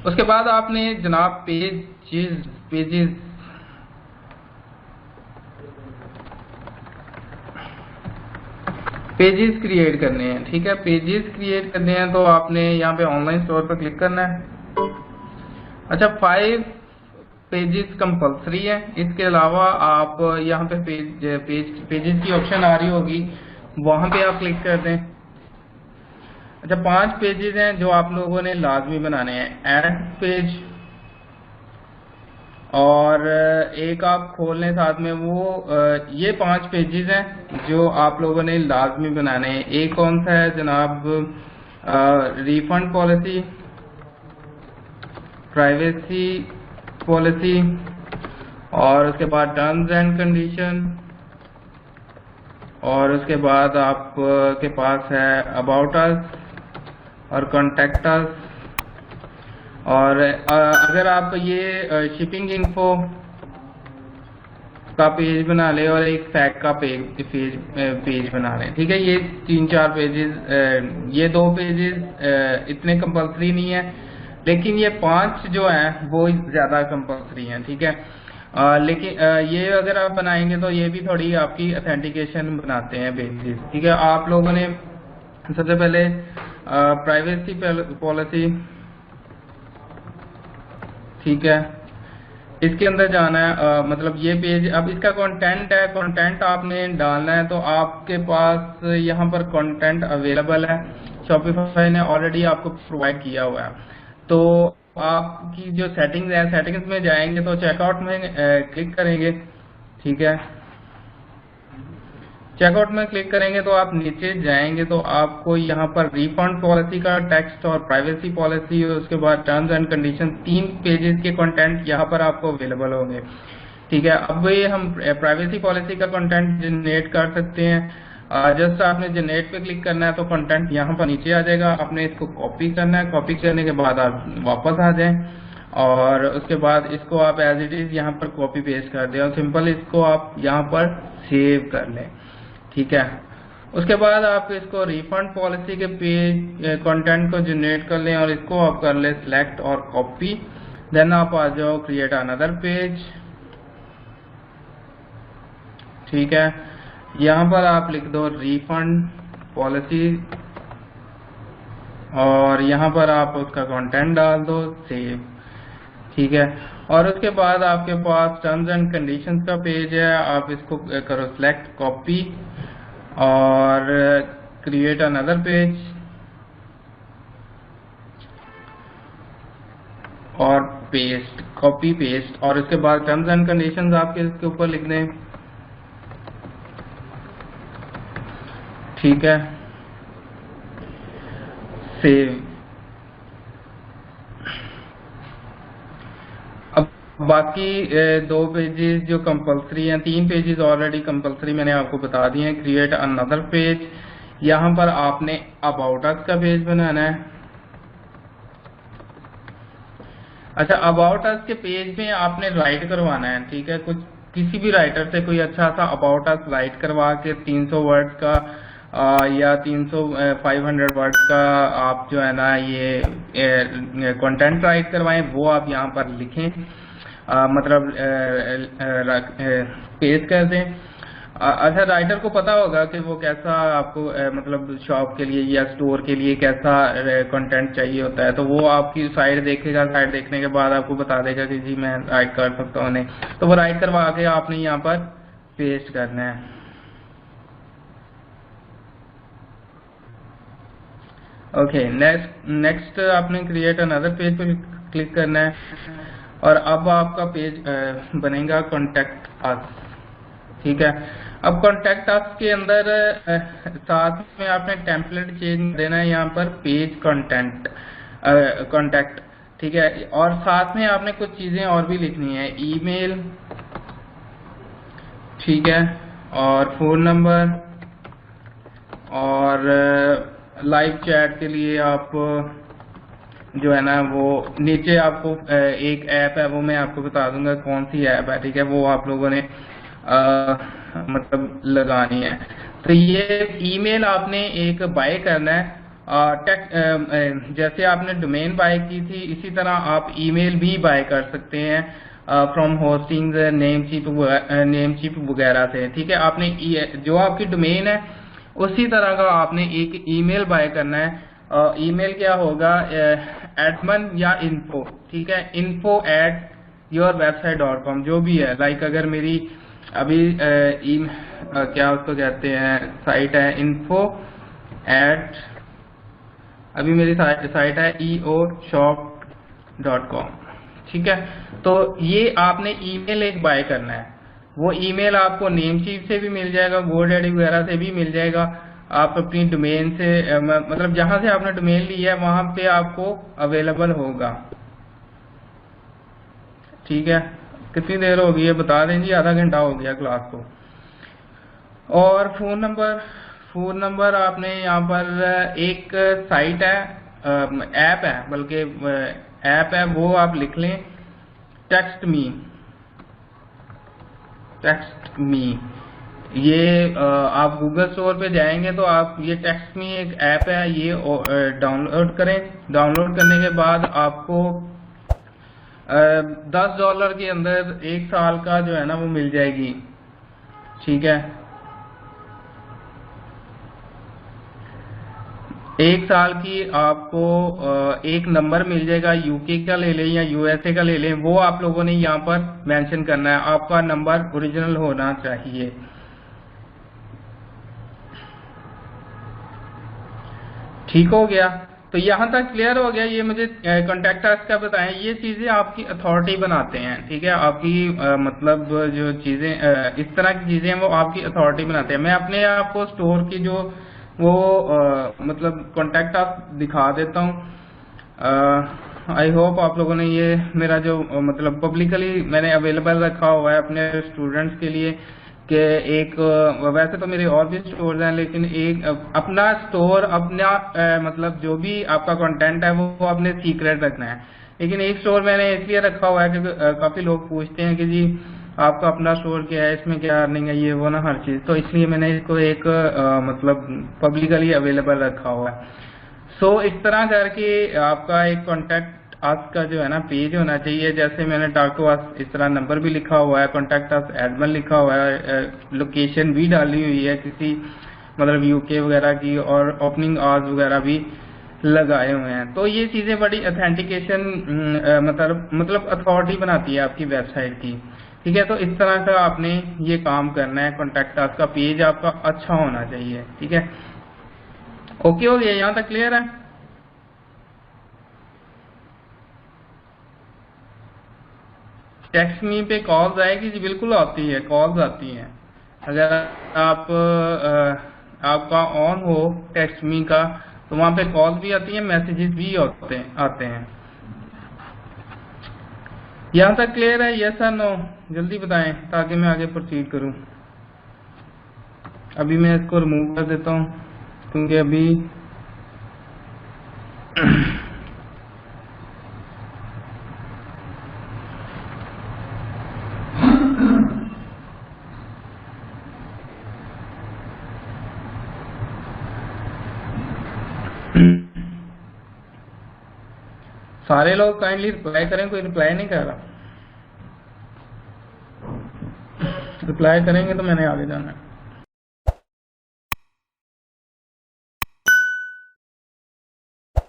उसके बाद आपने जनाब पेजेस क्रिएट करने हैं। ठीक है, पेजेस क्रिएट करने हैं तो आपने यहाँ पे ऑनलाइन स्टोर पर क्लिक करना है। अच्छा, 5 पेजेस कंपल्सरी है। इसके अलावा आप यहाँ पे पेजेस की ऑप्शन आ रही होगी, वहां पे आप क्लिक कर दें। अच्छा, 5 पेजेस हैं जो आप लोगों ने लाजमी बनाने हैं। ऐड पेज, और एक आप खोल लें साथ में वो ये 5 पेजेस हैं जो आप लोगों ने लाजमी बनाने हैं। एक कौन सा है जनाब, रिफंड पॉलिसी, प्राइवेसी पॉलिसी, और उसके बाद टर्म्स एंड कंडीशन, और उसके बाद आप के पास है अबाउट अस और कॉन्टेक्ट अस। और अगर आप ये शिपिंग इन्फो का पेज बना ले और एक फैक्ट का पेज बना लें। ठीक है, ये 3-4 पेजेस, ये 2 पेजेस इतने कंपल्सरी नहीं है, लेकिन ये 5 जो हैं वो ज्यादा कंपल्सरी हैं। ठीक है, लेकिन ये अगर आप बनाएंगे तो ये भी थोड़ी आपकी ऑथेंटिकेशन बनाते हैं पेजेस। ठीक है, आप लोगों ने सबसे पहले प्राइवेसी पॉलिसी, ठीक है, इसके अंदर जाना है। मतलब ये पेज, अब इसका कंटेंट है, कंटेंट आपने डालना है तो आपके पास यहाँ पर कंटेंट अवेलेबल है, शॉपिफाई ने ऑलरेडी आपको प्रोवाइड किया हुआ है। तो आपकी जो सेटिंग्स है, सेटिंग्स में जाएंगे तो चेकआउट में क्लिक करेंगे। ठीक है, चेकआउट में क्लिक करेंगे तो आप नीचे जाएंगे तो आपको यहाँ पर रिफंड पॉलिसी का टेक्स्ट और प्राइवेसी पॉलिसी, और उसके बाद टर्म्स एंड कंडीशन, 3 पेजेस के कंटेंट यहाँ पर आपको अवेलेबल होंगे। ठीक है, अब ये हम प्राइवेसी पॉलिसी का कंटेंट जनरेट कर सकते हैं। जस्ट आपने जनरेट पे क्लिक करना है तो कंटेंट यहाँ पर नीचे आ जाएगा। आपने इसको कॉपी करना है, कॉपी करने के बाद आप वापस आ जाएं और उसके बाद इसको आप एज इट इज यहाँ पर कॉपी पेस्ट कर दें और सिंपल इसको आप यहाँ पर सेव कर लें। ठीक है, उसके बाद आप इसको रिफंड पॉलिसी के पेज कंटेंट को जनरेट कर लें और इसको आप कर लें सिलेक्ट और कॉपी। देन आप आ जाओ क्रिएट अनदर पेज। ठीक है, यहाँ पर आप लिख दो रिफंड पॉलिसी और यहाँ पर आप उसका कंटेंट डाल दो, सेव। ठीक है, और उसके बाद आपके पास टर्म्स एंड कंडीशंस का पेज है। आप इसको करो सिलेक्ट, कॉपी और क्रिएट अनदर पेज और पेस्ट, कॉपी पेस्ट, और इसके बाद टर्म्स एंड कंडीशंस आपके इसके ऊपर लिख दें। ठीक है, सेव। अब बाकी 2 पेजेस जो कंपलसरी हैं, 3 पेजेस ऑलरेडी कंपलसरी मैंने आपको बता दिए हैं। क्रिएट अनदर पेज, यहाँ पर आपने अबाउट अस का पेज बनाना है। अच्छा, अबाउट अस के पेज में आपने राइट करवाना है। ठीक है, कुछ किसी भी राइटर से कोई अच्छा सा अबाउट अस राइट करवा के 300 वर्ड्स का या 500 वर्ड्स का आप जो है ना ये कंटेंट राइट करवाएं, वो आप यहाँ पर लिखें, मतलब पेस्ट कर दें। अच्छा, राइटर को पता होगा कि वो कैसा आपको मतलब शॉप के लिए या स्टोर के लिए कैसा कंटेंट चाहिए होता है, तो वो आपकी साइट देखेगा। साइट देखने के बाद आपको बता देगा कि जी मैं राइट कर सकता हूँ, तो वो राइट करवा के आपने यहाँ पर पेस्ट करना है। ओके, नेक्स्ट आपने क्रिएट अनदर पेज पर क्लिक करना है और अब आपका पेज बनेगा कॉन्टेक्ट अस। ठीक है, अब कॉन्टेक्ट अस के अंदर साथ में आपने टेम्पलेट चेंज देना है, यहाँ पर पेज कंटेंट कॉन्टेक्ट। ठीक है, और साथ में आपने कुछ चीजें और भी लिखनी है, ईमेल, ठीक है, और फोन नंबर, और लाइव चैट के लिए आप जो है ना वो नीचे आपको एक ऐप है, वो मैं आपको बता दूंगा कौन सी ऐप है। ठीक है, वो आप लोगों ने मतलब लगानी है। तो ये ईमेल आपने एक बाय करना है जैसे आपने डोमेन बाय की थी, इसी तरह आप ईमेल भी बाय कर सकते हैं फ्रॉम होस्टिंग नेमचीप वगैरह से। ठीक है, आपने जो आपकी डोमेन है उसी तरह का आपने एक ईमेल बाय करना है। ईमेल क्या होगा, एडमन या इन्फो, ठीक है, info@yourwebsite.com जो भी है। लाइक अगर मेरी अभी क्या उसको कहते हैं साइट है अभी मेरी साइट है eoshop.com। ठीक है, तो ये आपने ईमेल एक बाय करना है। वो ईमेल आपको नेमचीफ से भी मिल जाएगा, गोडैडी वगैरह से भी मिल जाएगा। आप अपनी डोमेन से मतलब जहां से आपने डोमेन ली है वहां पे आपको अवेलेबल होगा। ठीक है, कितनी देर हो गई है बता दें जी, आधा घंटा हो गया क्लास को। और फोन नंबर आपने यहाँ पर एक साइट है, ऐप है, बल्कि ऐप है, वो आप लिख लें, टेक्स्ट मी। ये आप गूगल स्टोर पे जाएंगे तो आप ये टेक्स्ट मी एक ऐप है, ये डाउनलोड करें। डाउनलोड करने के बाद आपको $10 के अंदर 1 साल का जो है ना वो मिल जाएगी। ठीक है, 1 साल की आपको एक नंबर मिल जाएगा, यूके का ले लें या यूएसए का ले लें, वो आप लोगों ने यहाँ पर मेंशन करना है। आपका नंबर ओरिजिनल होना चाहिए। ठीक हो गया, तो यहाँ तक क्लियर हो गया। ये मुझे कॉन्टैक्ट अस का बताएं, ये चीजें आपकी अथॉरिटी बनाते हैं। ठीक है, आपकी मतलब जो चीजें इस तरह की चीजें हैं वो आपकी अथॉरिटी बनाते हैं। मैं अपने आपको स्टोर की जो वो मतलब कॉन्टैक्ट अस दिखा देता हूँ। आई होप आप लोगों ने ये मेरा जो मतलब पब्लिकली मैंने अवेलेबल रखा हुआ है अपने स्टूडेंट्स के लिए कि एक वैसे तो मेरे और भी स्टोर हैं, लेकिन एक अपना स्टोर अपना मतलब जो भी आपका कंटेंट है वो आपने सीक्रेट रखना है। लेकिन एक स्टोर मैंने इसलिए रखा हुआ है कि काफी लोग पूछते हैं कि जी आपका अपना स्टोर क्या है, इसमें क्या अर्निंग है, ये वो ना हर चीज, तो इसलिए मैंने इसको एक मतलब पब्लिकली अवेलेबल रखा हुआ है। सो इस तरह करके आपका एक कॉन्टैक्ट अस का जो है ना पेज होना चाहिए। जैसे मैंने टॉक टू अस इस तरह नंबर भी लिखा हुआ है, कॉन्टैक्ट अस एडमिन लिखा हुआ है, लोकेशन भी डाली हुई है किसी मतलब यूके वगैरह की, और ओपनिंग आवर्स वगैरह भी लगाए हुए हैं। तो ये चीजें बड़ी ऑथेंटिकेशन मतलब अथॉरिटी बनाती है आपकी वेबसाइट की। ठीक है, तो इस तरह का आपने ये काम करना है। कॉन्टैक्ट अस का पेज आपका अच्छा होना चाहिए। ठीक है, ओके हो गया, यहाँ तक क्लियर है? टेक्स्ट मी पे कॉल्स आएगी जी, बिल्कुल आती है, कॉल्स आती हैं। अगर आप आपका ऑन हो टेक्स्ट मी का तो वहां पे कॉल्स भी आती हैं, मैसेजेस भी आते हैं। यहाँ तक क्लियर है? यस और नो जल्दी बताएं ताकि मैं आगे प्रोसीड करूं। अभी मैं इसको रिमूव कर देता हूं क्योंकि अभी सारे लोग काइंडली रिप्लाई करें, कोई रिप्लाई नहीं कर रहा। रिप्लाई करेंगे तो मैंने आगे जाना है।